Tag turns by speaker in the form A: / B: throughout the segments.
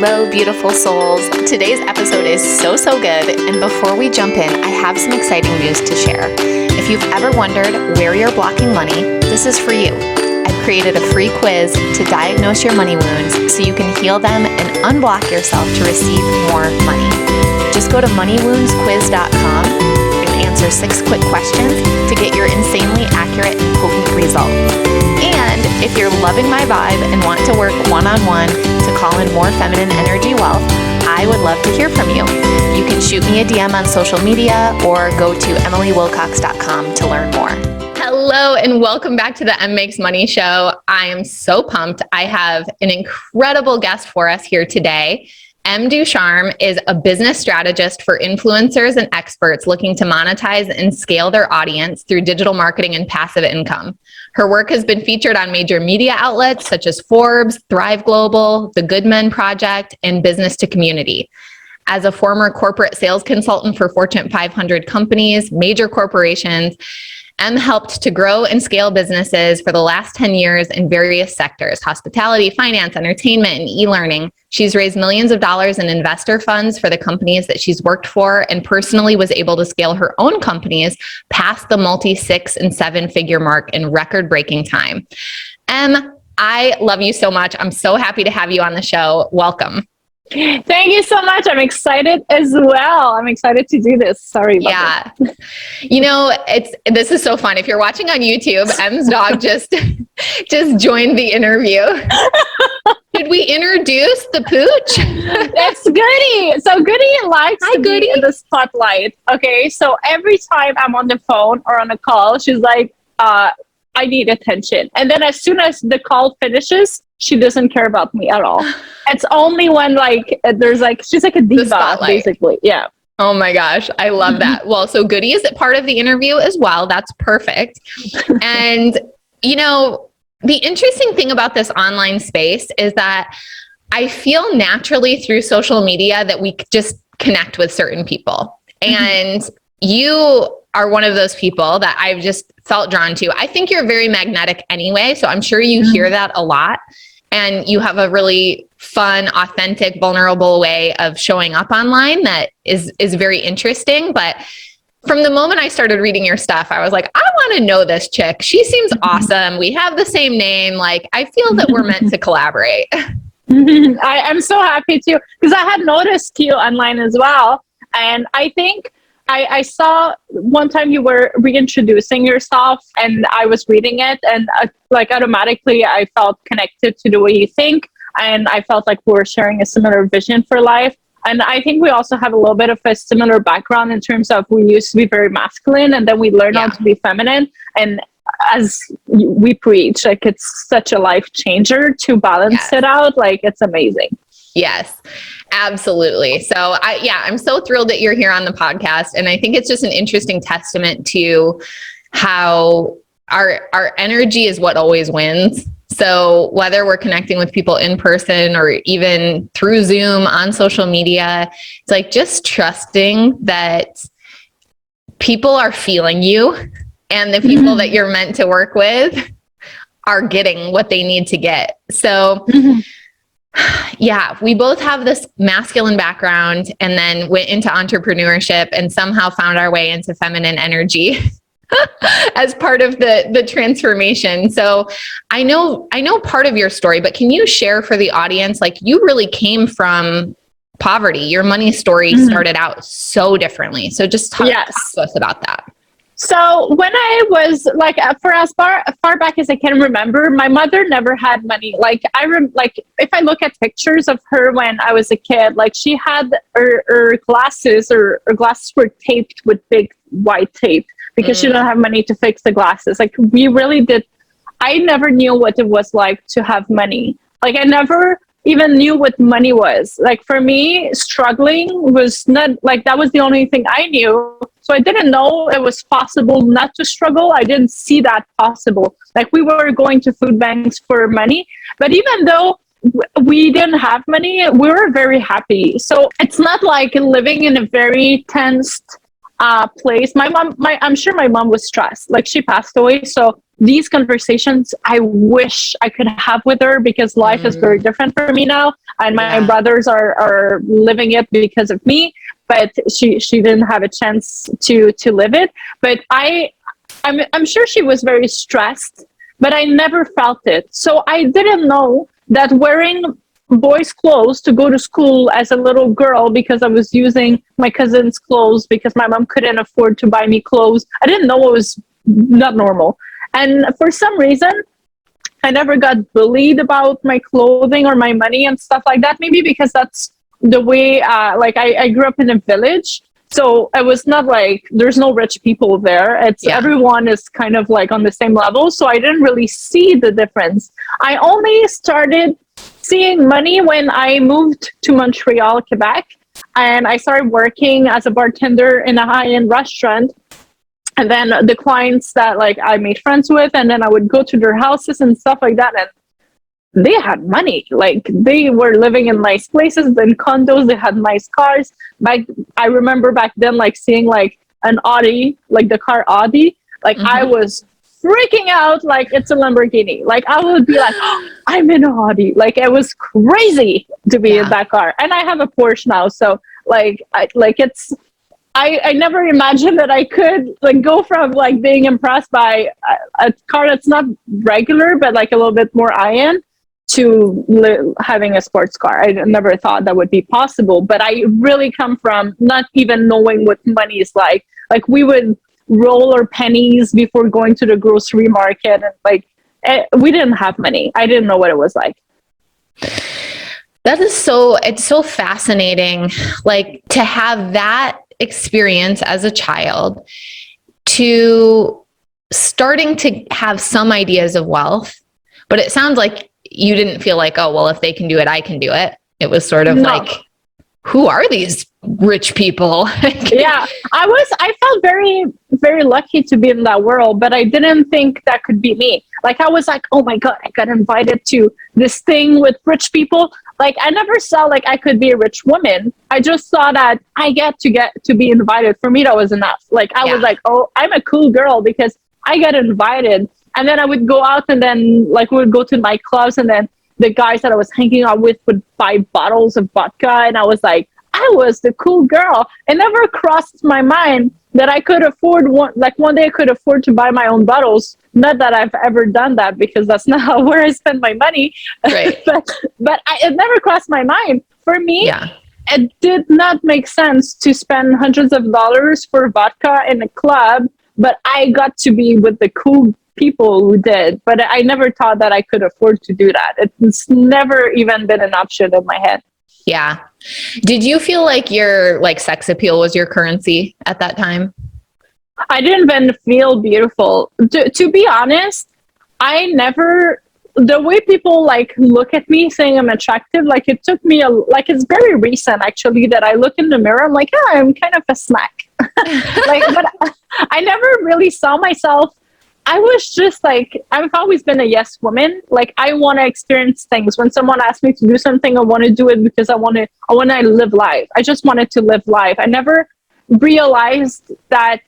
A: Hello, beautiful souls. Today's episode is so good. And before we jump in, I have some exciting news to share. If you've ever wondered where you're blocking money, this is for you. I've created a free quiz to diagnose your money wounds so you can heal them and unblock yourself to receive more money. Just go to moneywoundsquiz.com and answer 6 quick questions to get your insanely accurate and potent result. And if you're loving my vibe and want to work one-on-one to call in more feminine energy wealth, I would love to hear from you. You can shoot me a DM on social media or go to emilywilcox.com to learn more. Hello and welcome back to the Em Makes Money Show. I am so pumped. I have an incredible guest for us here today. Em Ducharme is a business strategist for influencers and experts looking to monetize and scale their audience through digital marketing and passive income. Her work has been featured on major media outlets such as Forbes, Thrive Global, The Good Men Project, and Business to Community. As a former corporate sales consultant for Fortune 500 companies, major corporations, Em helped to grow and scale businesses for the last 10 years in various sectors: hospitality, finance, entertainment, and e-learning. She's raised millions of dollars in investor funds for the companies that she's worked for, and personally was able to scale her own companies past the multi-6 and 7-figure mark in record-breaking time. Em, I love you so much. I'm so happy to have you on the show. Welcome.
B: Thank you so much. I'm excited as well. I'm excited to do this. Sorry about
A: that. You know, this is so fun. If you're watching on YouTube, Em's dog just joined the interview. Did we introduce the pooch?
B: That's Goody. So Goody likes to be in the spotlight. Okay, so every time I'm on the phone or on a call, she's like, I need attention. And then as soon as the call finishes, she doesn't care about me at all. It's only when she's like a diva, basically. Yeah.
A: Oh my gosh. I love that. Well, so Goody is part of the interview as well. That's perfect. And, you know, the interesting thing about this online space is that I feel naturally through social media that we just connect with certain people. And you are one of those people that I've just felt drawn to. I think you're very magnetic anyway, so I'm sure you hear that a lot. And you have a really fun, authentic, vulnerable way of showing up online that is very interesting. But from the moment I started reading your stuff, I was like, I want to know this chick. She seems awesome. We have the same name. Like, I feel that we're meant to collaborate.
B: I'm so happy to, because I had noticed you online as well. And I think I saw one time you were reintroducing yourself and I was reading it, and automatically I felt connected to the way you think, and I felt like we were sharing a similar vision for life. And I think we also have a little bit of a similar background in terms of we used to be very masculine and then we learned how to be feminine. And as we preach, like, it's such a life changer to balance it out. Like, it's amazing.
A: Yes, absolutely. So I'm so thrilled that you're here on the podcast. And I think it's just an interesting testament to how our energy is what always wins. So whether we're connecting with people in person or even through Zoom on social media, it's like just trusting that people are feeling you and the people that you're meant to work with are getting what they need to get. So yeah, we both have this masculine background and then went into entrepreneurship and somehow found our way into feminine energy as part of the transformation. So I know part of your story, but can you share for the audience, like, you really came from poverty. Your money story started out so differently. So just talk to us about that.
B: So when I was for as far back as I can remember, my mother never had money. Like, if I look at pictures of her when I was a kid, like, she had her glasses, or her glasses were taped with big white tape because she didn't have money to fix the glasses. Like, I never knew what it was like to have money. Like, I never even knew what money was. Like, for me, struggling was not, like, that was the only thing I knew. So I didn't know it was possible not to struggle. I didn't see that possible. Like, we were going to food banks for money, but even though we didn't have money, we were very happy. So it's not like living in a very tensed place. I'm sure my mom was stressed. Like, she passed away. So these conversations, I wish I could have with her, because life is very different for me now. And my brothers are living it because of me, but she didn't have a chance to live it. But I'm sure she was very stressed, but I never felt it. So I didn't know that wearing boys' clothes to go to school as a little girl, because I was using my cousin's clothes because my mom couldn't afford to buy me clothes, I didn't know it was not normal. And for some reason, I never got bullied about my clothing or my money and stuff like that. Maybe because that's the way, I grew up in a village. So it was not like there's no rich people there. It's everyone is kind of like on the same level. So I didn't really see the difference. I only started seeing money when I moved to Montreal, Quebec, and I started working as a bartender in a high-end restaurant. And then the clients that like I made friends with, and then I would go to their houses and stuff like that, and they had money. Like, they were living in nice places, in condos, they had nice cars. I remember back then, like, seeing like an Audi, like the car Audi, like I was freaking out like it's a Lamborghini. Like, I would be like, oh, I'm in an Audi. Like, it was crazy to be in that car. And I have a Porsche now, so I never imagined that I could like go from like being impressed by a car that's not regular, but like a little bit more high-end, to having a sports car. I never thought that would be possible, but I really come from not even knowing what money is like. Like, we would roll our pennies before going to the grocery market, and we didn't have money. I didn't know what it was like.
A: It's so fascinating, like, to have that experience as a child, to starting to have some ideas of wealth. But it sounds like you didn't feel like, oh, well, if they can do it, I can do it. It was sort of like, who are these rich people?
B: Yeah, I felt very, very lucky to be in that world, but I didn't think that could be me. Like, I was like, oh my God, I got invited to this thing with rich people. Like, I never saw like I could be a rich woman. I just saw that I get to be invited. For me, that was enough. Like, I was like, oh, I'm a cool girl because I got invited. And then I would go out, and then like we would go to nightclubs, and then the guys that I was hanging out with would buy bottles of vodka, and I was like, I was the cool girl. It never crossed my mind that I could afford one day I could afford to buy my own bottles. Not that I've ever done that, because that's not where I spend my money.
A: Right.
B: but it never crossed my mind. For me, it did not make sense to spend hundreds of dollars for vodka in a club, but I got to be with the cool people who did. But I never thought that I could afford to do that. It's never even been an option in my head.
A: Yeah. Did you feel like your like sex appeal was your currency at that time?
B: I didn't even feel beautiful. To be honest, I never, the way people like look at me saying I'm attractive, like it took me it's very recent actually that I look in the mirror. I'm like, oh, I'm kind of a snack. But I never really saw myself. I was just like, I've always been a yes woman. Like, I want to experience things. When someone asks me to do something, I want to do it because I want to live life. I just wanted to live life. I never realized that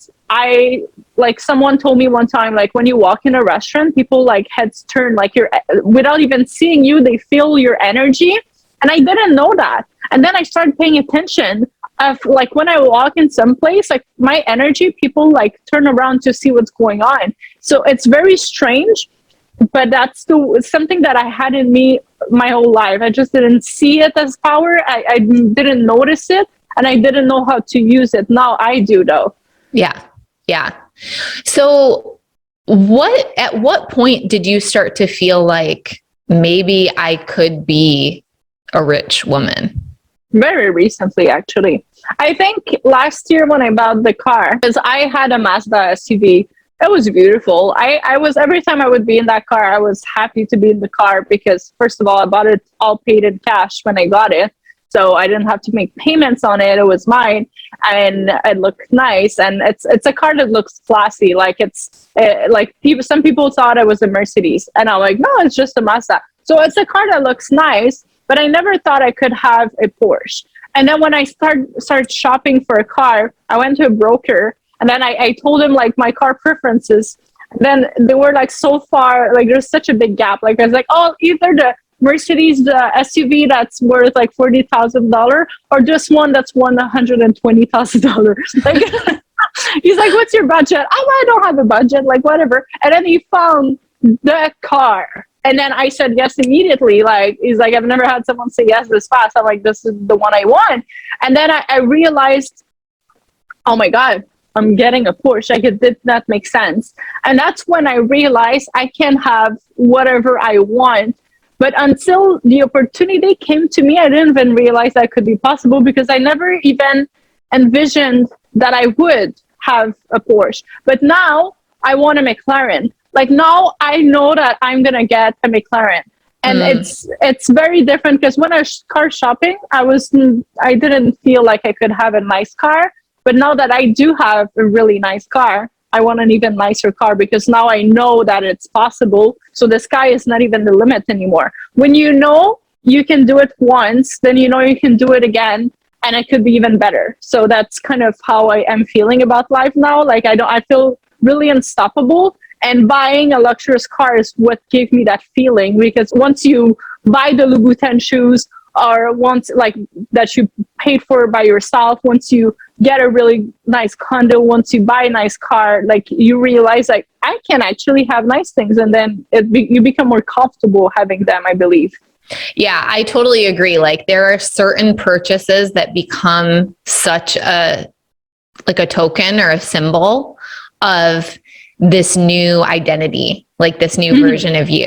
B: someone told me one time, like, when you walk in a restaurant, people like heads turn, like you're, without even seeing you, they feel your energy. And I didn't know that. And then I started paying attention of like when I walk in some place, like my energy, people like turn around to see what's going on. So it's very strange, but that's something that I had in me my whole life. I just didn't see it as power. I didn't notice it, and I didn't know how to use it. Now I do, though.
A: Yeah. Yeah. So at what point did you start to feel like maybe I could be a rich woman?
B: Very recently, actually. I think last year when I bought the car, because I had a Mazda SUV, it was beautiful. I was, every time I would be in that car, I was happy to be in the car because, first of all, I bought it all paid in cash when I got it. So I didn't have to make payments on it. It was mine, and it looked nice. And it's a car that looks classy. Like some people thought it was a Mercedes, and I'm like, no, it's just a Mazda. So it's a car that looks nice, but I never thought I could have a Porsche. And then when I started shopping for a car, I went to a broker, and then I told him like my car preferences. Then they were like so far, like there's such a big gap. Like I was like, oh, either the Mercedes, the SUV that's worth like $40,000, or just one that's won $120,000. Like, he's like, what's your budget? I don't have a budget, like whatever. And then he found the car. And then I said yes immediately. Like, he's like, I've never had someone say yes this fast. I'm like, this is the one I want. And then I realized, oh my God, I'm getting a Porsche. Like, it did not make sense. And that's when I realized I can have whatever I want. But until the opportunity came to me, I didn't even realize that could be possible, because I never even envisioned that I would have a Porsche. But now I want a McLaren. Like, now I know that I'm going to get a McLaren. And it's very different, because when I was car shopping, I didn't feel like I could have a nice car. But now that I do have a really nice car, I want an even nicer car, because now I know that it's possible. So the sky is not even the limit anymore. When you know you can do it once, then you know you can do it again, and it could be even better. So that's kind of how I am feeling about life now. Like, I feel really unstoppable, and buying a luxurious car is what gave me that feeling, because once you buy the Louboutin shoes, or once like that you paid for by yourself, once you get a really nice condo, once you buy a nice car, like you realize like I can actually have nice things, and then you become more comfortable having them, I believe.
A: Yeah, I totally agree. Like, there are certain purchases that become such a token or a symbol of this new identity, like this new version of you.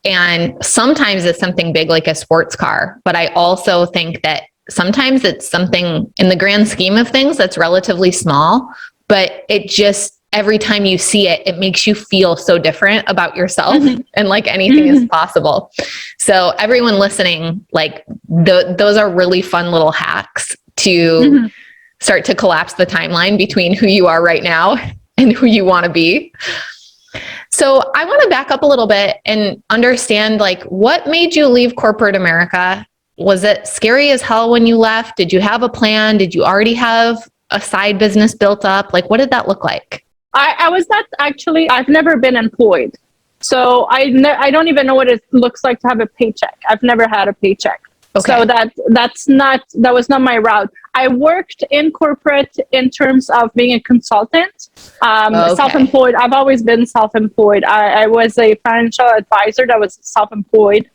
A: And sometimes it's something big like a sports car, but I also think that sometimes it's something in the grand scheme of things that's relatively small, but it just, every time you see it, it makes you feel so different about yourself, and like anything is possible. So everyone listening, like those are really fun little hacks to start to collapse the timeline between who you are right now and who you want to be. So I want to back up a little bit and understand, like, what made you leave corporate America? Was it scary as hell when you left? Did you have a plan? Did you already have a side business built up? Like, what did that look like?
B: I was not actually, I've never been employed. So I don't even know what it looks like to have a paycheck. I've never had a paycheck. Okay. So that was not my route. I worked in corporate in terms of being a consultant, self-employed. I've always been self-employed. I was a financial advisor that was self-employed,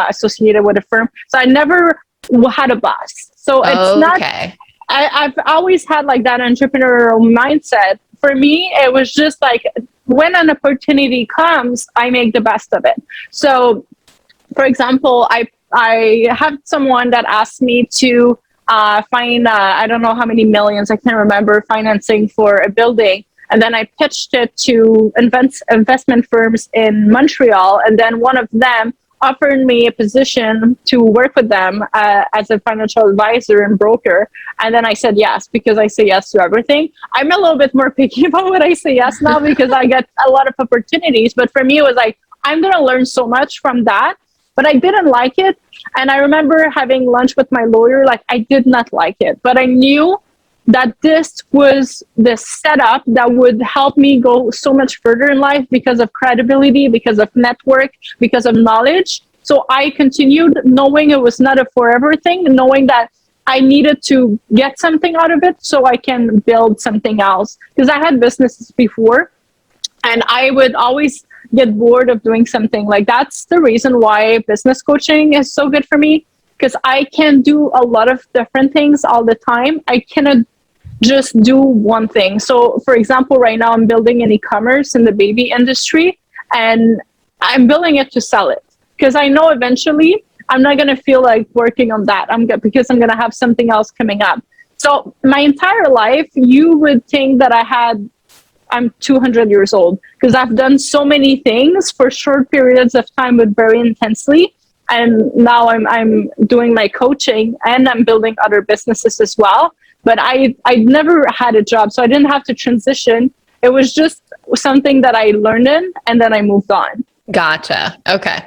B: associated with a firm. So I never had a boss. So it's not, I've always had like that entrepreneurial mindset. For me, it was just like, when an opportunity comes, I make the best of it. So, for example, I had someone that asked me to find, I don't know how many millions, I can't remember, financing for a building. And then I pitched it to investment firms in Montreal. And then one of them offered me a position to work with them as a financial advisor and broker. And then I said yes, because I say yes to everything. I'm a little bit more picky about what I say yes now, because I get a lot of opportunities. But for me, it was like, I'm going to learn so much from that. But I didn't like it. And I remember having lunch with my lawyer, like I did not like it. But I knew that this was the setup that would help me go so much further in life, because of credibility, because of network, because of knowledge. So I continued, knowing it was not a forever thing, knowing that I needed to get something out of it so I can build something else. Because I had businesses before, and I would always get bored of doing something. Like, that's the reason why business coaching is so good for me, because I can do a lot of different things all the time. I cannot just do one thing. So for example, right now I'm building an e-commerce in the baby industry, and I'm building it to sell it, because I know eventually I'm not going to feel like working on that. Because I'm going to have something else coming up. So my entire life, you would think that I'm 200 years old, because I've done so many things for short periods of time, but very intensely. And now I'm doing my coaching, and I'm building other businesses as well. But I never had a job, so I didn't have to transition. It was just something that I learned in, and then I moved on.
A: Gotcha. Okay.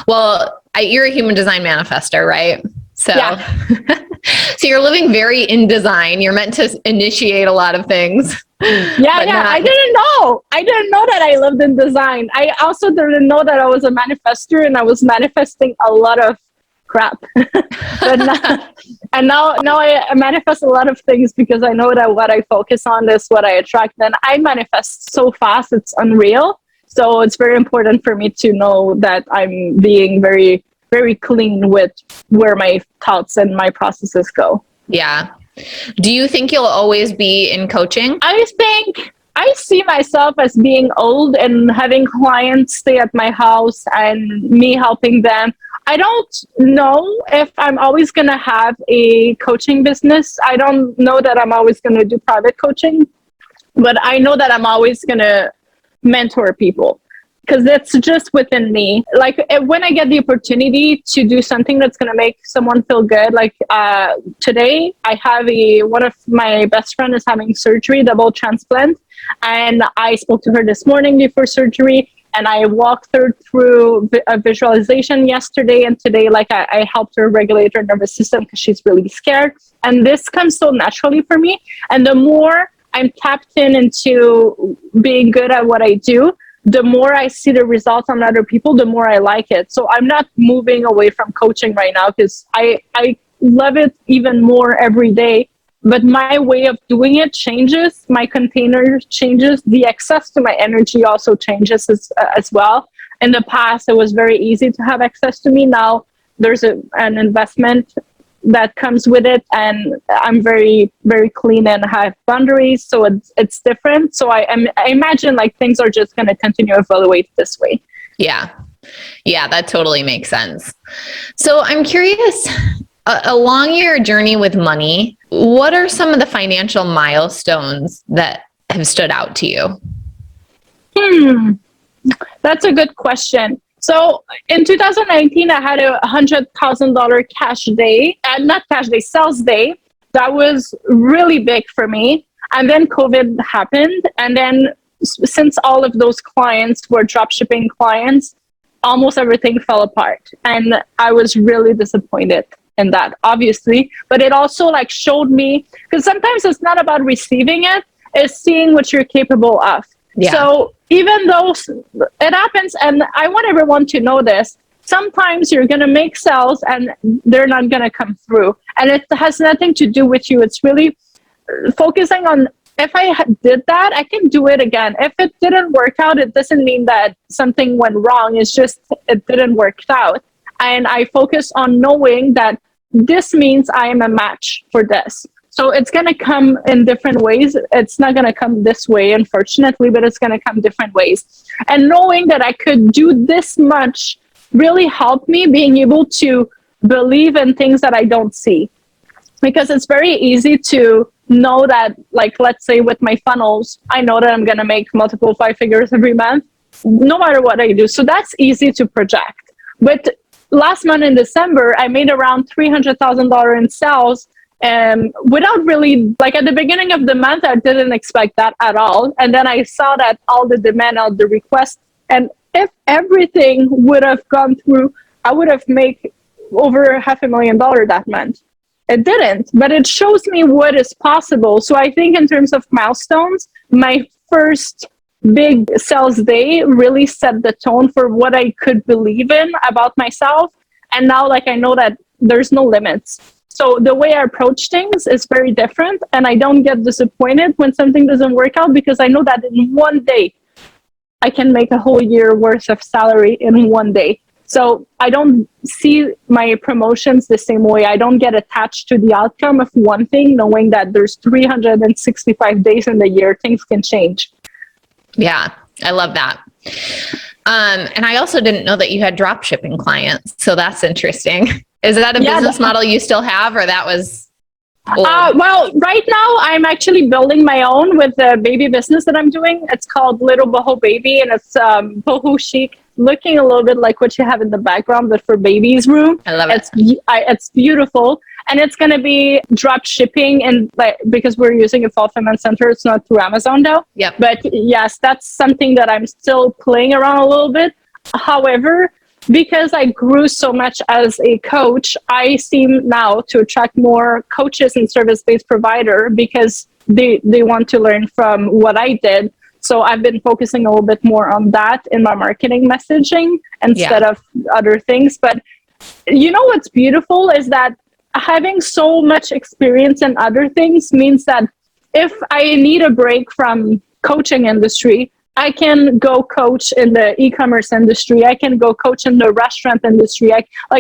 A: Well, you're a human design manifestor, right? So,
B: yeah.
A: So you're living very in design. You're meant to initiate a lot of things.
B: Yeah. I didn't know. I didn't know that I lived in design. I also didn't know that I was a manifester and I was manifesting a lot of crap. But now I manifest a lot of things because I know that what I focus on is what I attract. And I manifest so fast, it's unreal. So it's very important for me to know that I'm being very, very clean with where my thoughts and my processes go.
A: Yeah. Do you think you'll always be in coaching?
B: I think I see myself as being old and having clients stay at my house and me helping them. I don't know if I'm always going to have a coaching business. I don't know that I'm always going to do private coaching, but I know that I'm always going to mentor people because it's just within me. Like when I get the opportunity to do something that's going to make someone feel good, like today I have one of my best friend is having surgery, double transplant. And I spoke to her this morning before surgery and I walked her through a visualization yesterday and today, like I helped her regulate her nervous system because she's really scared. And this comes so naturally for me. And the more I'm tapped into being good at what I do, the more I see the results on other people, the more I like it. So I'm not moving away from coaching right now because I love it even more every day. But my way of doing it changes. My container changes. The access to my energy also changes as well. In the past, it was very easy to have access to me. Now there's an investment that comes with it, and I'm very, very clean and have boundaries, so it's different. So I imagine like things are just going to continue to evaluate this way.
A: Yeah, that totally makes sense. So I'm curious, along your journey with money, what are some of the financial milestones that have stood out to you?
B: That's a good question. So in 2019, I had a $100,000 sales day. That was really big for me. And then COVID happened. And then since all of those clients were dropshipping clients, almost everything fell apart. And I was really disappointed in that, obviously. But it also like showed me, because sometimes it's not about receiving it, it's seeing what you're capable of. Yeah. So even though it happens, and I want everyone to know this, sometimes you're going to make sales and they're not going to come through. And it has nothing to do with you. It's really focusing on, if I did that, I can do it again. If it didn't work out, it doesn't mean that something went wrong. It's just it didn't work out. And I focus on knowing that this means I am a match for this. So it's going to come in different ways. It's not going to come this way, unfortunately, but it's going to come different ways. And knowing that I could do this much really helped me being able to believe in things that I don't see. Because it's very easy to know that, like, let's say with my funnels, I know that I'm going to make multiple 5 figures every month, no matter what I do. So that's easy to project. But last month in December, I made around $300,000 in sales. Without really, like at the beginning of the month, I didn't expect that at all. And then I saw that all the demand, all the requests, and if everything would have gone through, I would have made over $500,000 that month. It didn't, but it shows me what is possible. So I think in terms of milestones, my first big sales day really set the tone for what I could believe in about myself. And now, like, I know that there's no limits. So the way I approach things is very different, and I don't get disappointed when something doesn't work out because I know that in one day I can make a whole year worth of salary in one day. So I don't see my promotions the same way. I don't get attached to the outcome of one thing, knowing that there's 365 days in the year, things can change.
A: Yeah, I love that. And I also didn't know that you had drop shipping clients. So that's interesting. Is that a business model you still have, or that was old?
B: Well, right now I'm actually building my own with the baby business that I'm doing. It's called Little Boho Baby, and it's boho chic, looking a little bit like what you have in the background, but for babies' room.
A: I love it.
B: It's beautiful. And it's going to be drop shipping, and like, because we're using a fulfillment center, it's not through Amazon though.
A: Yep.
B: But yes, that's something that I'm still playing around a little bit. However, because I grew so much as a coach, I seem now to attract more coaches and service-based provider because they want to learn from what I did. So I've been focusing a little bit more on that in my marketing messaging instead of other things. But you know what's beautiful is that having so much experience in other things means that if I need a break from coaching industry, I can go coach in the e-commerce industry. I can go coach in the restaurant industry.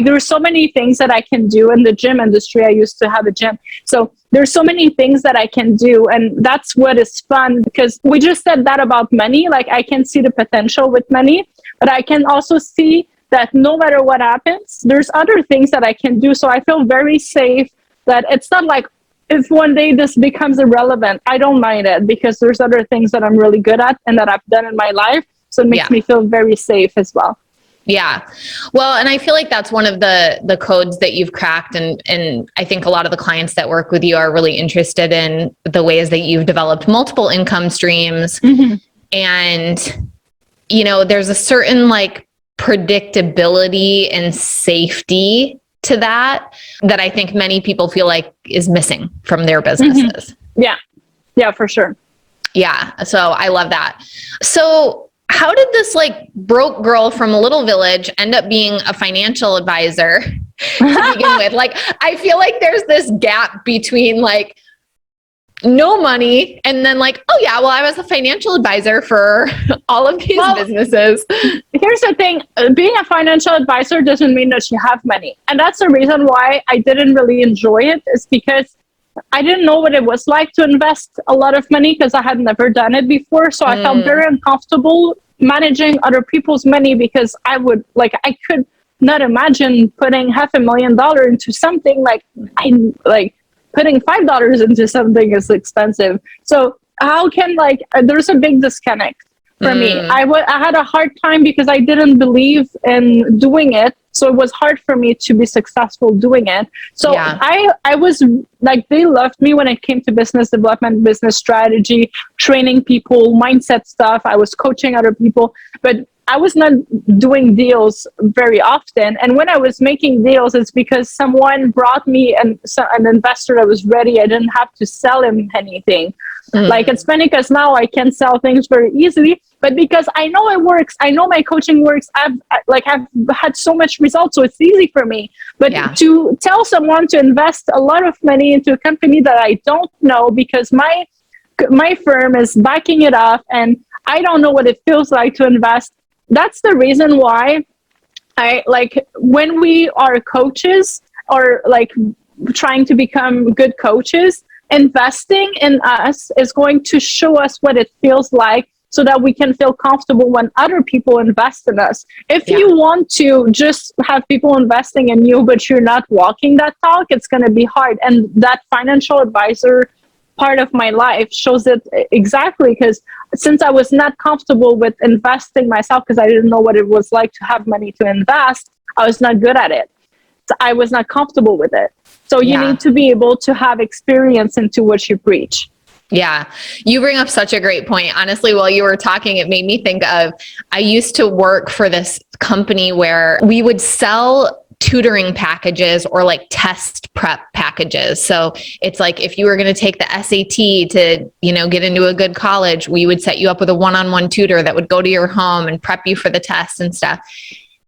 B: There are so many things that I can do in the gym industry. I used to have a gym. So there's so many things that I can do. And that's what is fun, because we just said that about money. Like, I can see the potential with money, but I can also see that no matter what happens, there's other things that I can do. So I feel very safe that it's not like, if one day this becomes irrelevant, I don't mind it, because there's other things that I'm really good at and that I've done in my life. So it makes me feel very safe as well.
A: Yeah. Well, and I feel like that's one of the codes that you've cracked. And I think a lot of the clients that work with you are really interested in the ways that you've developed multiple income streams. Mm-hmm. And, there's a certain like predictability and safety to that I think many people feel like is missing from their businesses.
B: Mm-hmm. Yeah, for sure.
A: Yeah. So I love that. So how did this like broke girl from a little village end up being a financial advisor to begin with? Like, I feel like there's this gap between like no money and then like, oh yeah, well, I was a financial advisor for all of these businesses.
B: Here's the thing. Being a financial advisor doesn't mean that you have money. And that's the reason why I didn't really enjoy it, is because I didn't know what it was like to invest a lot of money, because I had never done it before. So I felt very uncomfortable managing other people's money, because I could not imagine putting $500,000 into something putting $5 into something is expensive. So how can there's a big disconnect for me. I had a hard time because I didn't believe in doing it. So it was hard for me to be successful doing it. So I was like, they loved me when it came to business development, business strategy, training people, mindset stuff. I was coaching other people, but I was not doing deals very often. And when I was making deals, it's because someone brought me an investor that was ready. I didn't have to sell him anything. Like, it's funny because now I can sell things very easily, but because I know it works, I know my coaching works. I've had so much results, so it's easy for me. But to tell someone to invest a lot of money into a company that I don't know, because my firm is backing it up and I don't know what it feels like to invest. That's the reason why I when we are coaches or trying to become good coaches, investing in us is going to show us what it feels like, so that we can feel comfortable when other people invest in us. If you want to just have people investing in you, but you're not walking that talk, it's going to be hard. And that financial advisor part of my life shows it exactly, because since I was not comfortable with investing myself, because I didn't know what it was like to have money to invest, I was not good at it. So I was not comfortable with it. So you need to be able to have experience into what you preach.
A: Yeah. You bring up such a great point. Honestly, while you were talking, it made me think of, I used to work for this company where we would sell tutoring packages or test prep packages. So it's like, if you were going to take the SAT to, get into a good college, we would set you up with a one-on-one tutor that would go to your home and prep you for the test and stuff.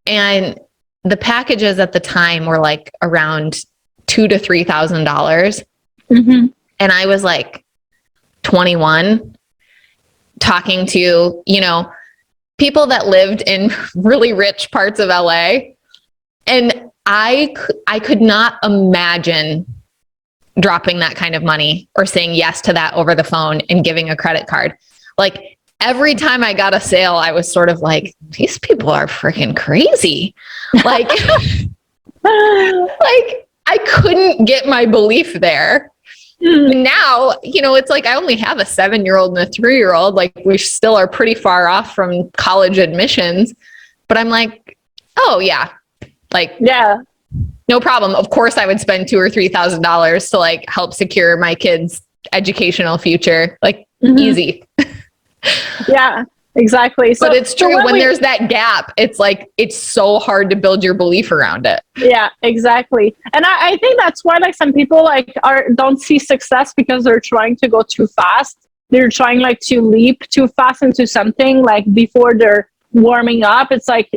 A: And the packages at the time were around $2,000 to $3,000. Mm-hmm. And I was 21, talking to, people that lived in really rich parts of LA. And I could not imagine dropping that kind of money or saying yes to that over the phone and giving a credit card. Every time I got a sale, I was sort of like, these people are freaking crazy. I couldn't get my belief there. Now, it's I only have a 7-year-old and a 3-year-old. We still are pretty far off from college admissions, but I'm oh yeah. No problem. Of course I would spend $2,000 or $3,000 to help secure my kids' educational future. Easy.
B: Yeah. Exactly.
A: But it's
B: so
A: true. When there's that gap, it's like, it's so hard to build your belief around it.
B: Yeah, exactly. And I think that's why like some people like don't see success because they're trying to go too fast. They're trying like to leap too fast into something like before they're warming up. It's like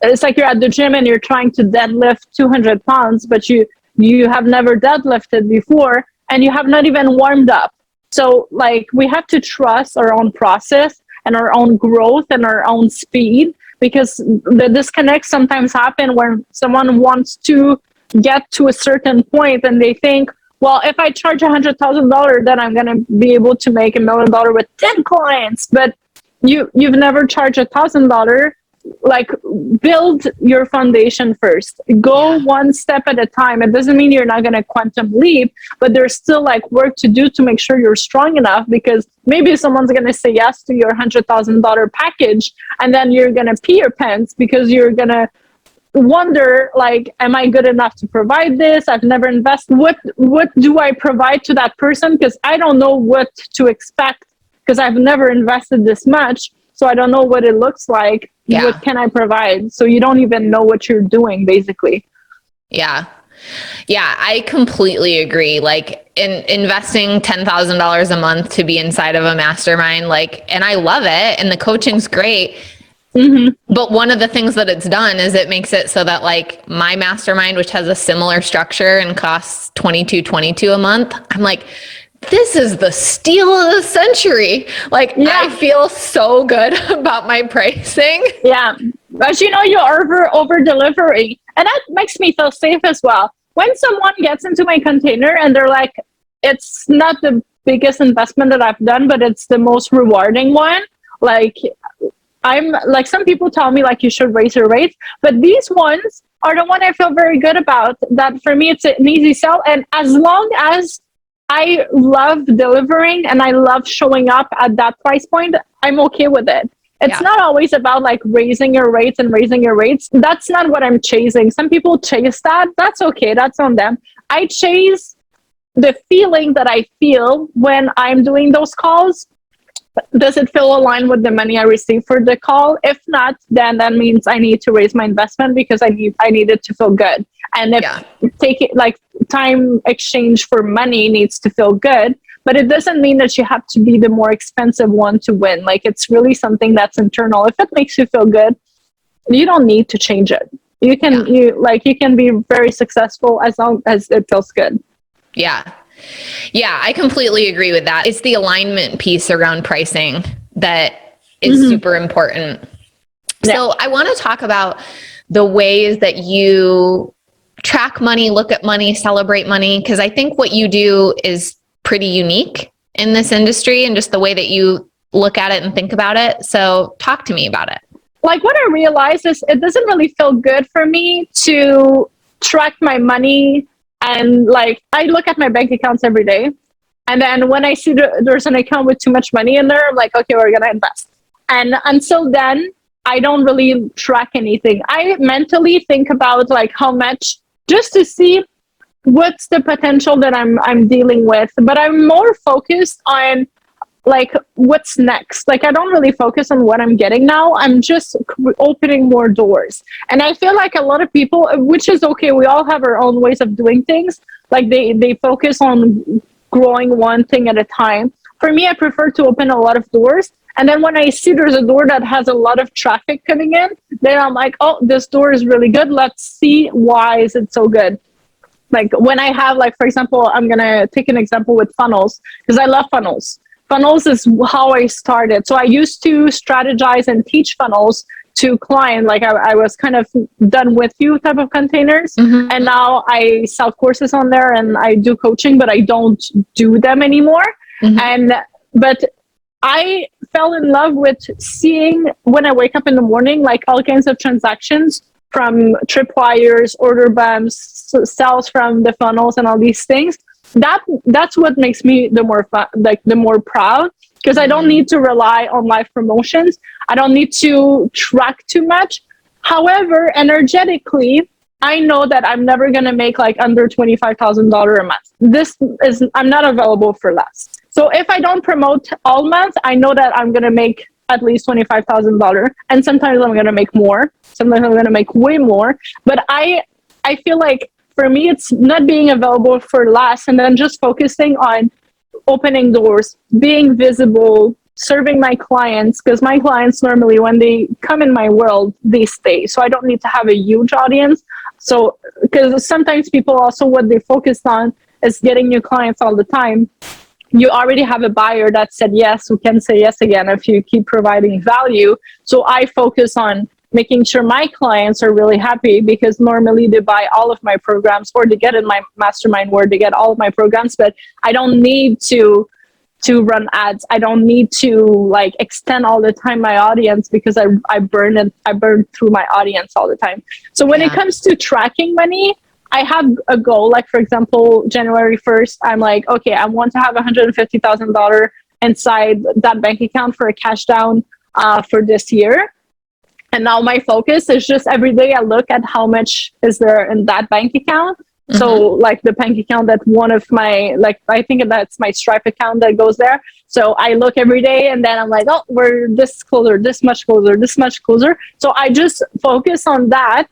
B: you're at the gym and you're trying to deadlift 200 pounds, but you have never deadlifted before and you have not even warmed up. So like we have to trust our own process and our own growth and our own speed, because the disconnects sometimes happen when someone wants to get to a certain point and they think, well, if I charge $100,000, then I'm going to be able to make $1 million with 10 clients. But you've never charged $1,000. Like, build your foundation first. Go one step at a time. It doesn't mean you're not going to quantum leap, but there's still like work to do to make sure you're strong enough, because maybe someone's going to say yes to your $100,000 package, and then you're going to pee your pants because you're going to wonder, like, am I good enough to provide this? I've never invested. What do I provide to that person? Because I don't know what to expect, because I've never invested this much. So I don't know what it looks like. Yeah. What can I provide? So you don't even know what you're doing, basically.
A: Yeah. Yeah, I completely agree. Like, in investing $10,000 a month to be inside of a mastermind, like, and I love it, and the coaching's great. Mm-hmm. But one of the things that it's done is it makes it so that like my mastermind, which has a similar structure and costs $22.22 a month, I'm like, this is the steal of the century. Like, I feel so good about my pricing.
B: Yeah. But you're over delivering. And that makes me feel safe as well. When someone gets into my container and they're like, it's not the biggest investment that I've done, but it's the most rewarding one. Like, I'm like, some people tell me like, you should raise your rates, but these ones are the one I feel very good about. That for me, it's an easy sell. And as long as I love delivering and I love showing up at that price point, I'm okay with it. It's not always about like raising your rates and raising your rates. That's not what I'm chasing. Some people chase that. That's okay. That's on them. I chase the feeling that I feel when I'm doing those calls. Does it feel aligned with the money I receive for the call? If not, then that means I need to raise my investment, because I need it to feel good. And if take it like time exchange for money needs to feel good, but it doesn't mean that you have to be the more expensive one to win. Like, it's really something that's internal. If it makes you feel good, you don't need to change it. You can you can be very successful as long as it feels good.
A: Yeah. Yeah, I completely agree with that. It's the alignment piece around pricing that is super important. Yeah. So I want to talk about the ways that you track money, look at money, celebrate money, because I think what you do is pretty unique in this industry and just the way that you look at it and think about it. So talk to me about it.
B: Like, what I realized is it doesn't really feel good for me to track my money. And like, I look at my bank accounts every day. And then when I see there's an account with too much money in there, I'm like, okay, we're going to invest. And until then, I don't really track anything. I mentally think about like how much, just to see what's the potential that I'm dealing with. But I'm more focused on like what's next. Like, I don't really focus on what I'm getting now. I'm just opening more doors. And I feel like a lot of people, which is okay, we all have our own ways of doing things. Like, they focus on growing one thing at a time. For me, I prefer to open a lot of doors. And then when I see there's a door that has a lot of traffic coming in, then I'm like, oh, this door is really good. Let's see, why is it so good? Like, when I have, like, for example, I'm going to take an example with funnels, because I love funnels. Funnels is how I started. So I used to strategize and teach funnels to clients. Like, I was kind of done with you type of containers. Mm-hmm. And now I sell courses on there and I do coaching, but I don't do them anymore. Mm-hmm. But I fell in love with seeing, when I wake up in the morning, like all kinds of transactions from tripwires, order bumps, sales from the funnels and all these things. That's what makes me the more proud, because I don't need to rely on live promotions. I don't need to track too much. However, energetically, I know that I'm never going to make like under $25,000 a month. I'm not available for less. So if I don't promote all month, I know that I'm going to make at least $25,000. And sometimes I'm going to make more. Sometimes I'm going to make way more. But I feel like for me, it's not being available for less and then just focusing on opening doors, being visible, serving my clients, because my clients normally, when they come in my world, they stay. So I don't need to have a huge audience. So, because sometimes people also, what they focus on is getting new clients all the time. You already have a buyer that said yes, who can say yes again if you keep providing value. So I focus on making sure my clients are really happy, because normally they buy all of my programs or they get in my mastermind where they get all of my programs, but I don't need to run ads. I don't need to like extend all the time my audience, because I burn through my audience all the time. So when it comes to tracking money, I have a goal. Like, for example, January 1st, I'm like, okay, I want to have $150,000 inside that bank account for a cash down for this year. And now my focus is just every day I look at how much is there in that bank account. Mm-hmm. So like the bank account that one of my, like, I think that's my Stripe account that goes there. So I look every day and then I'm like, oh, we're this closer, this much closer, this much closer. So I just focus on that.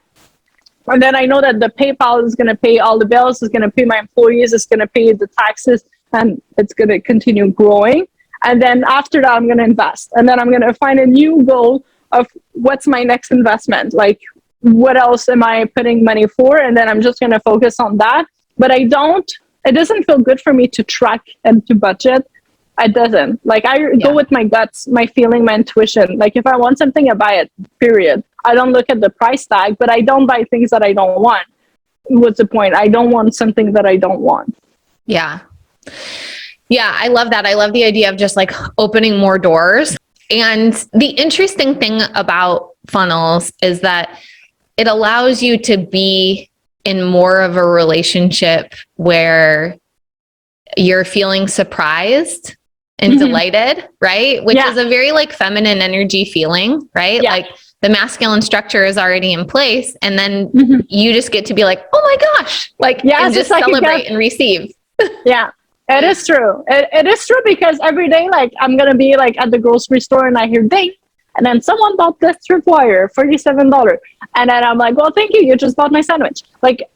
B: And then I know that the PayPal is going to pay all the bills, is going to pay my employees, is going to pay the taxes, and it's going to continue growing. And then after that, I'm going to invest. And then I'm going to find a new goal of what's my next investment. Like, what else am I putting money for? And then I'm just going to focus on that. But it doesn't feel good for me to track and to budget. It doesn't. Like, I go with my guts, my feeling, my intuition. Like, if I want something, I buy it, period. I don't look at the price tag, but I don't buy things that I don't want. What's the point? I don't want something that I don't want.
A: Yeah. Yeah, I love that. I love the idea of just like opening more doors. And the interesting thing about funnels is that it allows you to be in more of a relationship where you're feeling surprised and delighted, right? Which is a very like feminine energy feeling, right? Yeah. Like the masculine structure is already in place. And then you just get to be like, oh my gosh, like, and just like celebrate and receive.
B: Yeah. It is true. It is true, because every day, like, I'm going to be like at the grocery store and I hear ding, and then someone bought this tripwire, $47. And then I'm like, well, thank you. You just bought my sandwich. Like,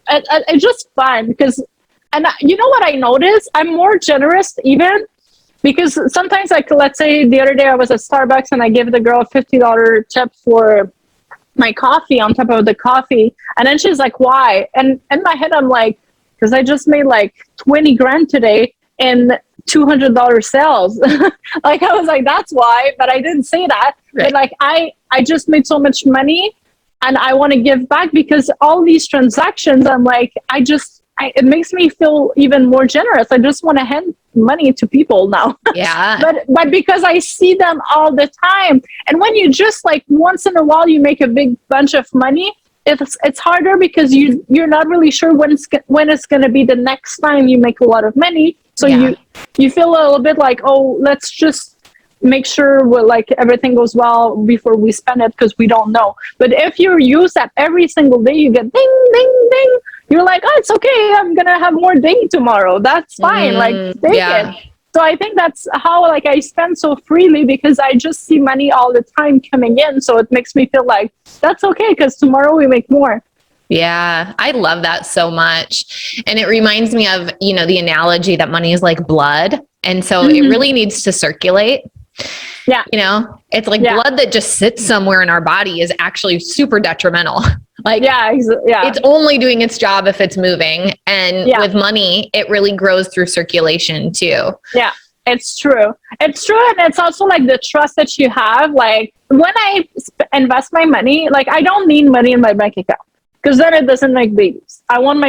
B: it's just fun because, and you know what I noticed? I'm more generous even, because sometimes, like, let's say the other day I was at Starbucks and I gave the girl a $50 tip for my coffee on top of the coffee. And then she's like, why? And in my head, I'm like, because I just made like 20 grand today in $200 sales. Like, I was like, that's why, but I didn't say that. Right. But like, I just made so much money and I want to give back, because all these transactions, I'm like, it makes me feel even more generous. I just want to hand money to people now. Yeah. But because I see them all the time. And when you just like once in a while, you make a big bunch of money, it's harder, because you're not really sure when it's going to be the next time you make a lot of money. So you feel a little bit like, oh, let's just make sure like everything goes well before we spend it, because we don't know. But if you use that every single day, you get ding, ding, ding. You're like, oh, it's okay. I'm going to have more ding tomorrow. That's fine. Like, take it. So I think that's how like I spend so freely, because I just see money all the time coming in. So it makes me feel like that's okay, because tomorrow we make more.
A: Yeah, I love that so much. And it reminds me of, the analogy that money is like blood. And so it really needs to circulate. Yeah. It's like blood that just sits somewhere in our body is actually super detrimental. Like, it's only doing its job if it's moving. And with money, it really grows through circulation too. Yeah,
B: it's true. It's true. And it's also like the trust that you have. Like, when I invest my money, like, I don't need money in my bank account, because then it doesn't make babies. I want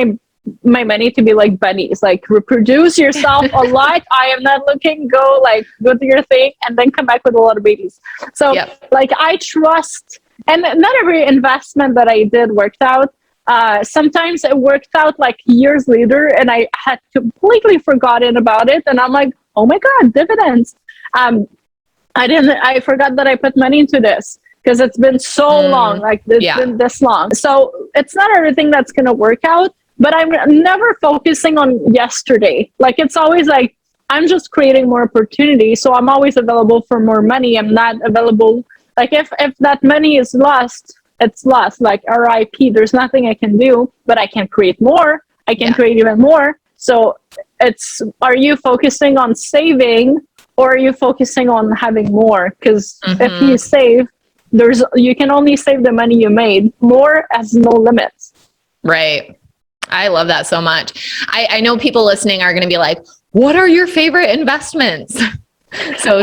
B: my money to be like bunnies, like, reproduce yourself a lot. I am not looking, go do your thing and then come back with a lot of babies. So like, I trust. And not every investment that I did worked out. Sometimes it worked out like years later and I had completely forgotten about it. And I'm like, oh my God, dividends. I forgot that I put money into this, because it's been so long, like it's been this long. So it's not everything that's going to work out, but I'm never focusing on yesterday. Like, it's always like, I'm just creating more opportunity. So I'm always available for more money. I'm not available. Like if that money is lost, it's lost. Like RIP, there's nothing I can do, but I can create more. I can create even more. So it's, are you focusing on saving or are you focusing on having more? Because if you save, you can only save the money you made. More has no limits.
A: Right. I love that so much. I know people listening are going to be like, what are your favorite investments? So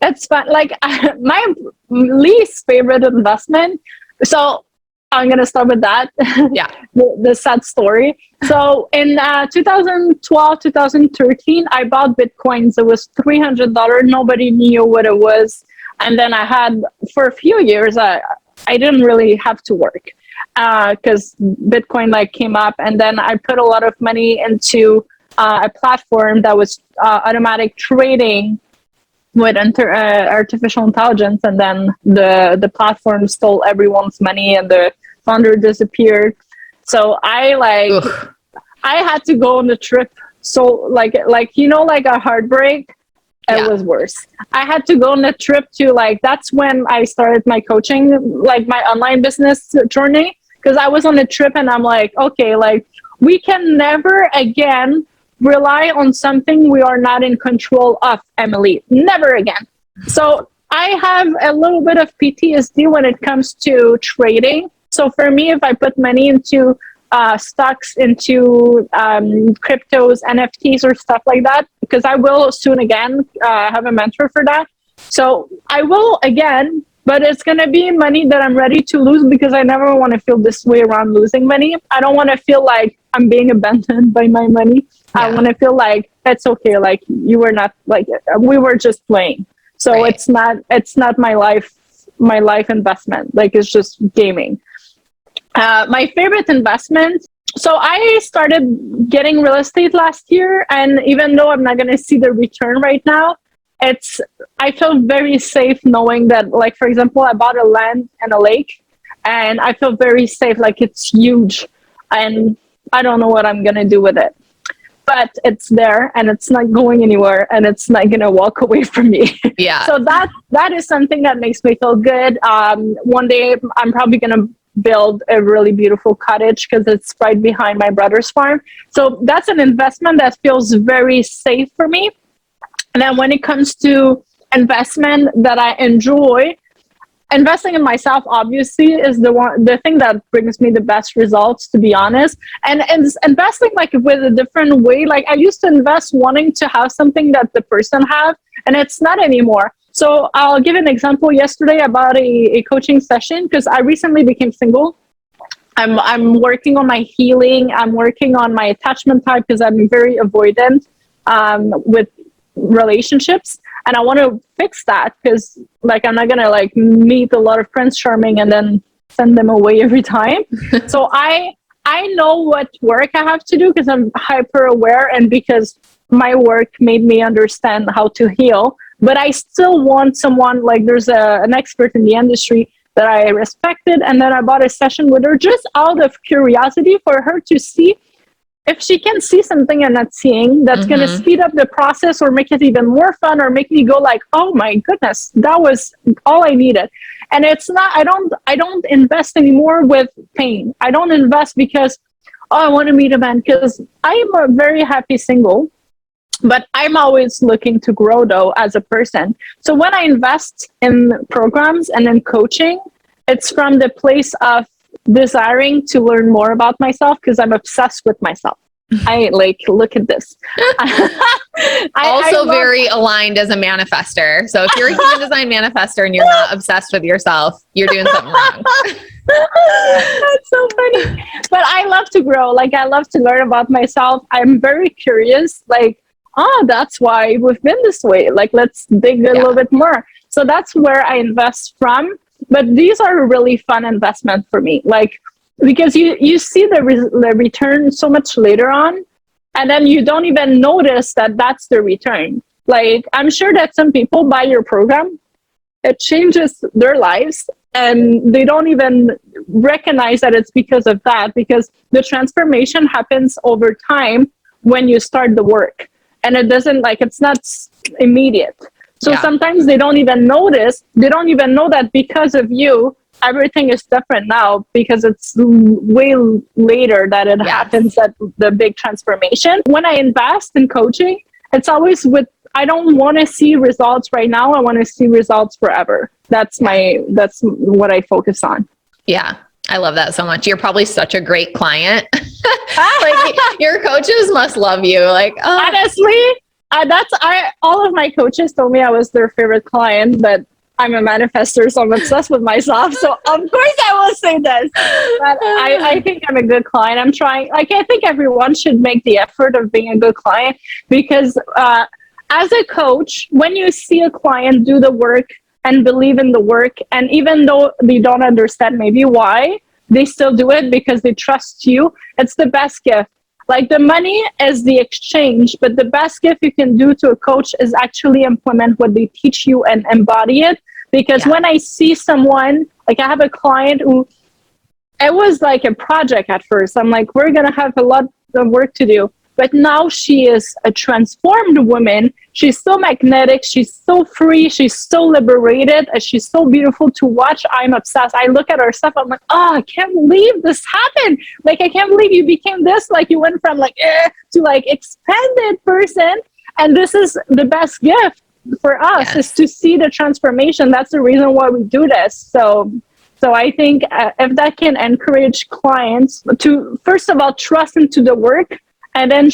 B: it's fun. Like my least favorite investment. So I'm going to start with that.
A: Yeah.
B: the sad story. So in 2012, 2013, I bought Bitcoins. It was $300. Nobody knew what it was. And then I had, for a few years, I didn't really have to work because Bitcoin like came up. And then I put a lot of money into a platform that was automatic trading with artificial intelligence. And then the platform stole everyone's money and the founder disappeared. So I had to go on the trip. So like a heartbreak. It was worse. I had to go on a trip to that's when I started my coaching, like my online business journey, because I was on a trip and I'm like, okay, we can never again rely on something we are not in control of, Emily. Never again. So I have a little bit of PTSD when it comes to trading. So for me, if I put money into stocks, into cryptos, NFTs or stuff like that, because I will soon again have a mentor for that. So I will again, but it's going to be money that I'm ready to lose because I never want to feel this way around losing money. I don't want to feel like I'm being abandoned by my money. Yeah. I want to feel like it's okay. Like you were not we were just playing. So right. It's not my life investment. Like it's just gaming. My favorite investment. So I started getting real estate last year, and even though I'm not going to see the return right now, I feel very safe knowing that, like, for example, I bought a land and a lake, and I feel very safe. Like it's huge, and I don't know what I'm going to do with it, but it's there and it's not going anywhere and it's not going to walk away from me. Yeah. So that is something that makes me feel good. One day I'm probably going to build a really beautiful cottage because it's right behind my brother's farm. So that's an investment that feels very safe for me. And then when it comes to investment that I enjoy, investing in myself obviously is the thing that brings me the best results, to be honest. And investing with a different way. Like I used to invest wanting to have something that the person have, and it's not anymore. So I'll give an example. Yesterday about a coaching session, because I recently became single. I'm working on my healing. I'm working on my attachment type because I'm very avoidant with relationships, and I want to fix that because I'm not gonna meet a lot of Prince Charming and then send them away every time. So I know what work I have to do because I'm hyper aware and because my work made me understand how to heal. But I still want someone, there's an expert in the industry that I respected, and then I bought a session with her just out of curiosity for her to see if she can see something I'm not seeing that's going to speed up the process or make it even more fun or make me go oh my goodness, that was all I needed. And it's not, I don't invest anymore with pain. I don't invest because, I want to meet a man, because I am a very happy single. But I'm always looking to grow, though, as a person. So when I invest in programs and in coaching, it's from the place of desiring to learn more about myself because I'm obsessed with myself. I look at this.
A: Very aligned as a manifester. So if you're a human design manifester and you're not obsessed with yourself, you're doing something wrong.
B: That's so funny. But I love to grow. I love to learn about myself. I'm very curious. That's why we've been this way. Let's dig a little bit more. So that's where I invest from. But these are a really fun investment for me. Because you see the return so much later on, and then you don't even notice that that's the return. I'm sure that some people buy your program, it changes their lives, and they don't even recognize that it's because of that, because the transformation happens over time when you start the work. and it doesn't like, it's not immediate. So sometimes they don't even notice, they don't even know that because of you, everything is different now, because it's way later that it happens, that the big transformation. When I invest in coaching, it's always with, I don't want to see results right now. I want to see results forever. That's what I focus on. Yeah.
A: I love that so much. You're probably such a great client. Like your coaches must love you. Like, oh.
B: Honestly, all of my coaches told me I was their favorite client, but I'm a manifestor, so I'm obsessed with myself. So of course I will say this. But I think I'm a good client. I'm trying, like, I think everyone should make the effort of being a good client, because as a coach, when you see a client do the work and believe in the work, and even though they don't understand maybe why, they still do it because they trust you, it's the best gift. Like, the money is the exchange, but the best gift you can do to a coach is actually implement what they teach you and embody it. Because when I see someone, like, I have a client who, it was like a project at first. I'm like, we're going to have a lot of work to do. But now she is a transformed woman. She's so magnetic. She's so free. She's so liberated. And she's so beautiful to watch. I'm obsessed. I look at her stuff. I'm like, oh, I can't believe this happened. Like, I can't believe you became this. Like, you went from like, to like expanded person. And this is the best gift for us, is to see the transformation. That's the reason why we do this. So I think if that can encourage clients to, first of all, trust into the work, and then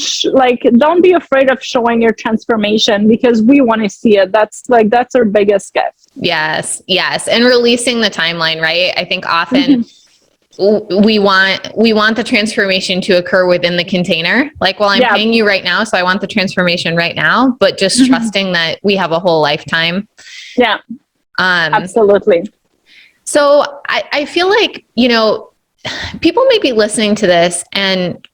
B: don't be afraid of showing your transformation, because we want to see it. That's our biggest gift.
A: Yes. And releasing the timeline, right? I think often we want the transformation to occur within the container. Like, well, I'm paying you right now, so I want the transformation right now, but just trusting that we have a whole lifetime.
B: Yeah, absolutely.
A: So I feel like, people may be listening to this and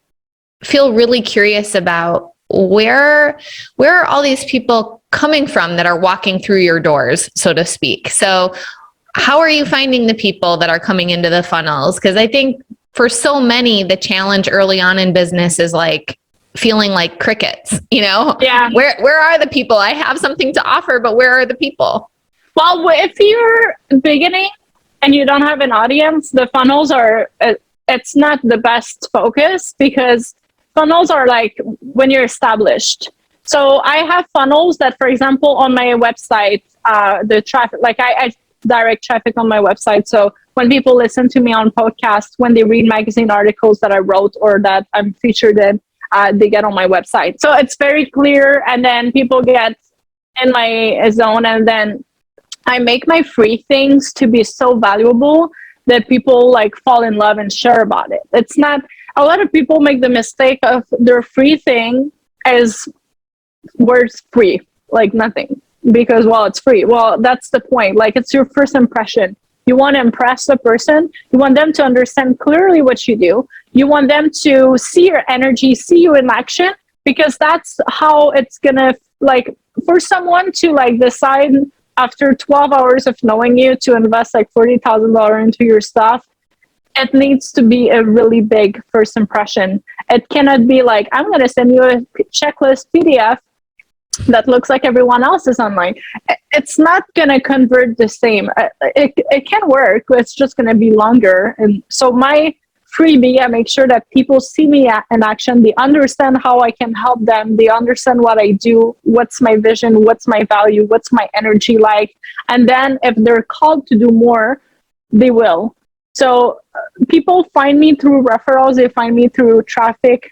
A: feel really curious about where are all these people coming from that are walking through your doors, so to speak. So how are you finding the people that are coming into the funnels? Because I think for so many, the challenge early on in business is like feeling like crickets,
B: Yeah.
A: Where are the people? I have something to offer, but where are the people?
B: Well, if you're beginning and you don't have an audience, the funnels are, it's not the best focus, because funnels are like when you're established. So I have funnels that, for example, on my website, the traffic, like I direct traffic on my website. So when people listen to me on podcasts, when they read magazine articles that I wrote or that I'm featured in, they get on my website. So it's very clear. And then people get in my zone, and then I make my free things to be so valuable that people like fall in love and share about it. It's not, a lot of people make the mistake of their free thing as words free, like nothing, because, well, it's free. Well, that's the point. Like, it's your first impression. You want to impress the person. You want them to understand clearly what you do. You want them to see your energy, see you in action, because that's how it's gonna, like, for someone to like decide after 12 hours of knowing you to invest like $40,000 into your stuff, it needs to be a really big first impression. It cannot be like, I'm going to send you a checklist PDF that looks like everyone else's online. It's not going to convert the same. It can work, but it's just going to be longer. And so my freebie, I make sure that people see me in action. They understand how I can help them. They understand what I do, what's my vision, what's my value, what's my energy like. And then if they're called to do more, they will. So people find me through referrals. They find me through traffic.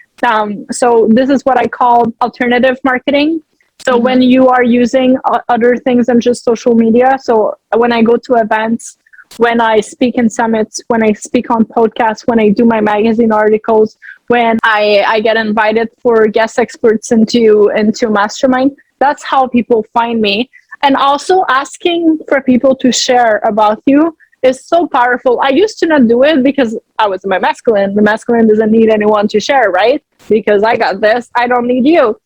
B: So this is what I call alternative marketing. So when you are using other things than just social media. So when I go to events, when I speak in summits, when I speak on podcasts, when I do my magazine articles, when I get invited for guest experts into mastermind, that's how people find me. And also asking for people to share about you is so powerful. I used to not do it because I was my masculine. The masculine doesn't need anyone to share, right? Because I got this. I don't need you.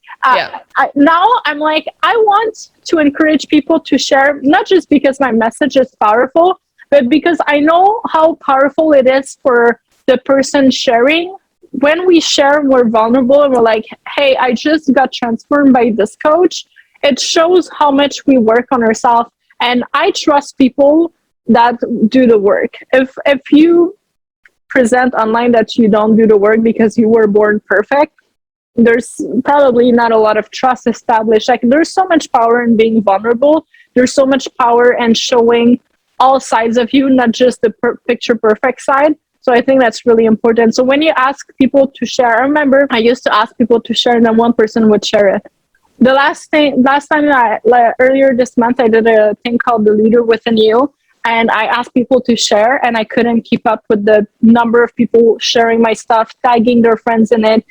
B: Now I'm like, I want to encourage people to share, not just because my message is powerful, but because I know how powerful it is for the person sharing when we share, we're vulnerable and we're like, hey, I just got transformed by this coach. It shows how much we work on ourselves. And I trust people that do the work. If you present online that you don't do the work because you were born perfect, there's probably not a lot of trust established. Like, there's so much power in being vulnerable. There's so much power in showing all sides of you, not just the picture perfect side. So I think that's really important. So when you ask people to share, I remember I used to ask people to share and then one person would share it. The last time earlier this month, I did a thing called The Leader Within You. And I asked people to share, and I couldn't keep up with the number of people sharing my stuff, tagging their friends in it,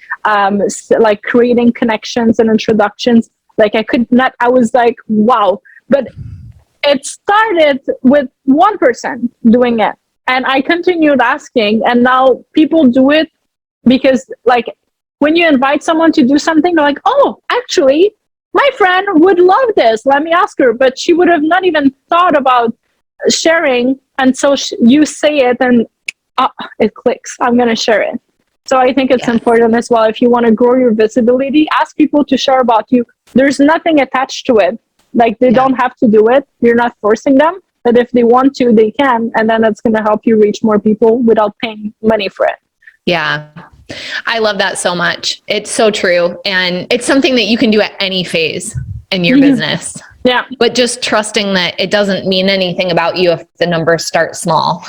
B: like creating connections and introductions. Like, I could not, I was like, wow. But it started with one person doing it. And I continued asking, and now people do it because, like, when you invite someone to do something, they're like, oh, actually, my friend would love this. Let me ask her. But she would have not even thought about sharing, and so you say it and it clicks. I'm going to share it. So I think it's important as well. If you want to grow your visibility, ask people to share about you. There's nothing attached to it. Like, they don't have to do it. You're not forcing them, but if they want to, they can, and then that's going to help you reach more people without paying money for it.
A: Yeah. I love that so much. It's so true. And it's something that you can do at any phase in your business.
B: Yeah.
A: But just trusting that it doesn't mean anything about you if the numbers start small.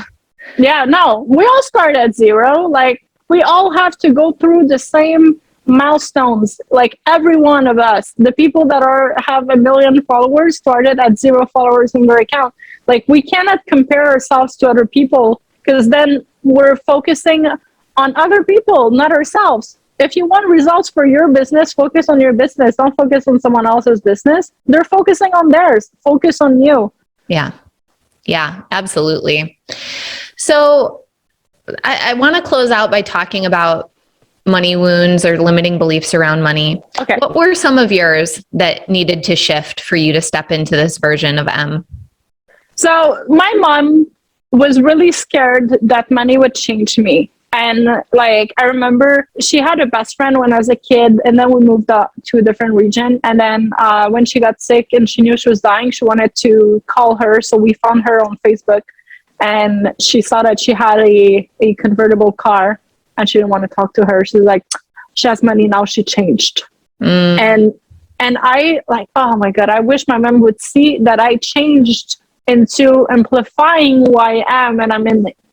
B: Yeah, no, we all start at zero. Like, we all have to go through the same milestones. Like, every one of us, the people that have 1 million followers started at 0 followers in their account. Like, we cannot compare ourselves to other people, because then we're focusing on other people, not ourselves. If you want results for your business, focus on your business. Don't focus on someone else's business. They're focusing on theirs. Focus on you.
A: Yeah. Yeah, absolutely. So I want to close out by talking about money wounds or limiting beliefs around money.
B: Okay.
A: What were some of yours that needed to shift for you to step into this version of Em?
B: So my mom was really scared that money would change me. And, like, I remember she had a best friend when I was a kid, and then we moved up to a different region. And then when she got sick and she knew she was dying, she wanted to call her. So we found her on Facebook, and she saw that she had a convertible car, and she didn't want to talk to her. She's like, she has money now, she changed. And I, like, oh my God, I wish my mom would see that I changed into amplifying who I am. And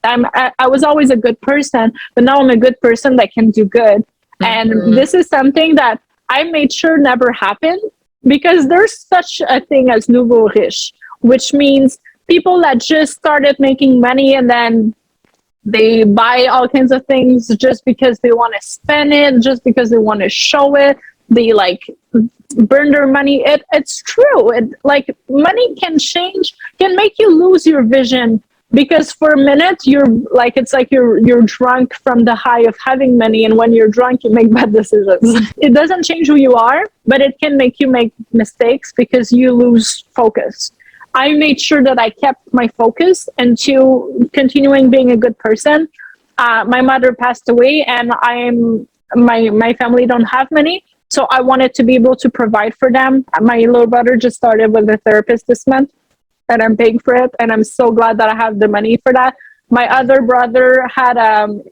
B: I was always a good person, but now I'm a good person that can do good. And this is something that I made sure never happened, because there's such a thing as nouveau riche, which means people that just started making money and then they buy all kinds of things just because they want to spend it, just because they want to show it. They, like, burn their money. It's true. Like, money can make you lose your vision. Because for a minute, you're like, it's like you're drunk from the high of having money. And when you're drunk, you make bad decisions. It doesn't change who you are, but it can make you make mistakes because you lose focus. I made sure that I kept my focus into continuing being a good person. My mother passed away, and my family don't have money. So I wanted to be able to provide for them. My little brother just started with a therapist this month, and I'm paying for it, and I'm so glad that I have the money for that. My other brother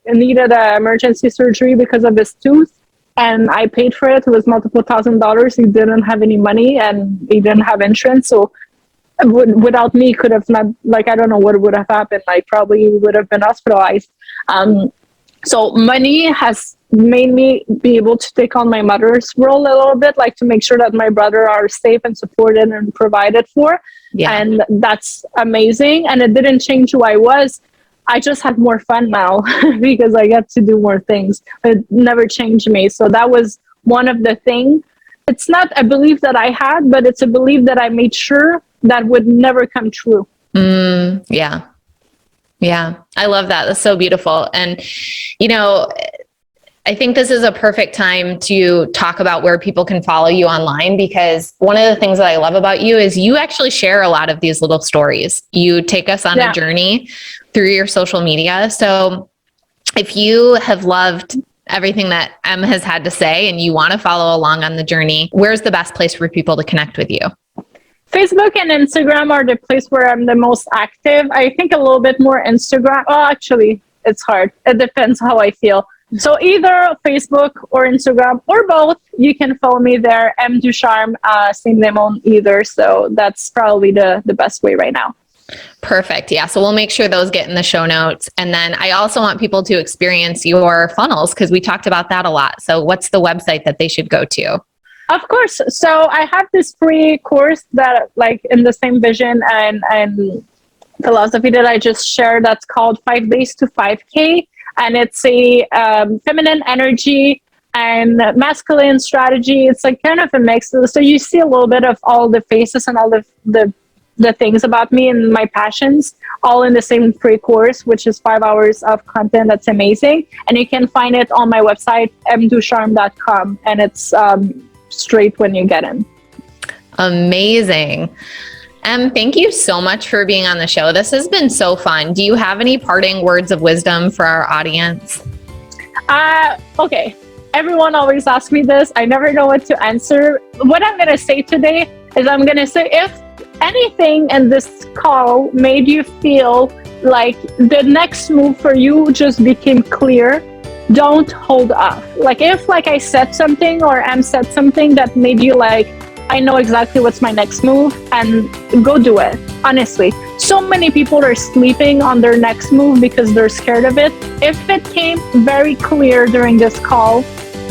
B: needed an emergency surgery because of his tooth, and I paid for it. It was multiple $1,000s. He didn't have any money, and he didn't have insurance, so without me, could have not, like, I don't know what would have happened. I probably would have been hospitalized. So money has made me be able to take on my mother's role a little bit, like to make sure that my brother are safe and supported and provided for. Yeah. And that's amazing. And it didn't change who I was. I just had more fun now because I get to do more things. It never changed me. So that was one of the things. It's not a belief that I had, but it's a belief that I made sure that would never come true.
A: Yeah. Yeah. I love that. That's so beautiful. And, you know, I think this is a perfect time to talk about where people can follow you online, because one of the things that I love about you is you actually share a lot of these little stories. You take us on a journey through your social media. So if you have loved everything that Em has had to say and you want to follow along on the journey, where's the best place for people to connect with you?
B: Facebook and Instagram are the place where I'm the most active. I think a little bit more Instagram. Oh, actually, it's hard. It depends how I feel. So either Facebook or Instagram or both, you can follow me there. Em Ducharme, same name on either. So that's probably the best way right now.
A: Perfect. Yeah. So we'll make sure those get in the show notes. And then I also want people to experience your funnels because we talked about that a lot. So what's the website that they should go to?
B: Of course. So I have this free course that like in the same vision and philosophy that I just shared that's called 5 Days to 5K. And it's a feminine energy and masculine strategy. It's like kind of a mix. So you see a little bit of all the faces and all the things about me and my passions all in the same free course, which is 5 hours of content that's amazing. And you can find it on my website, emducharme.com. And it's straight when you get in.
A: Amazing. Em, thank you so much for being on the show. This has been so fun. Do you have any parting words of wisdom for our audience?
B: Okay. Everyone always asks me this. I never know what to answer. What I'm going to say today is I'm going to say, if anything in this call made you feel like the next move for you just became clear, don't hold off. Like if like I said something or Em said something that made you like, I know exactly what's my next move, and go do it. Honestly, so many people are sleeping on their next move because they're scared of it. If it came very clear during this call,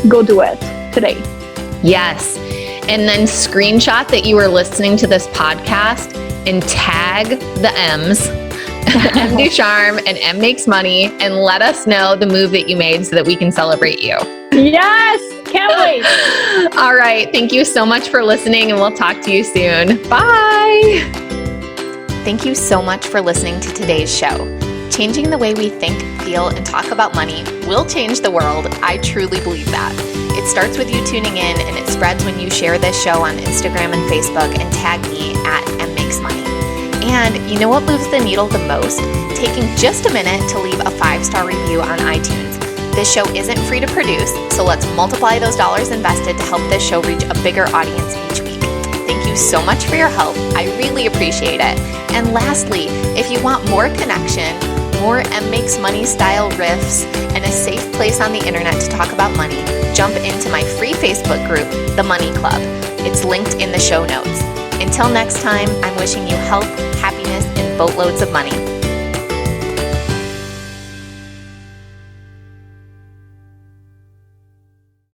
B: go do it today.
A: Yes. And then screenshot that you were listening to this podcast and tag the M's, Em Ducharme and Em Makes Money, and let us know the move that you made so that we can celebrate you.
B: Yes, can't wait.
A: All right. Thank you so much for listening, and we'll talk to you soon. Bye. Thank you so much for listening to today's show. Changing the way we think, feel, and talk about money will change the world. I truly believe that. It starts with you tuning in, and it spreads when you share this show on Instagram and Facebook and tag me at @MMakesMoney. And you know what moves the needle the most? Taking just a minute to leave a 5-star review on iTunes. This show isn't free to produce, so let's multiply those dollars invested to help this show reach a bigger audience each week. Thank you so much for your help. I really appreciate it. And lastly, if you want more connection, more Em Makes Money style riffs, and a safe place on the internet to talk about money, jump into my free Facebook group, The Money Club. It's linked in the show notes. Until next time, I'm wishing you health, happiness, and boatloads of money.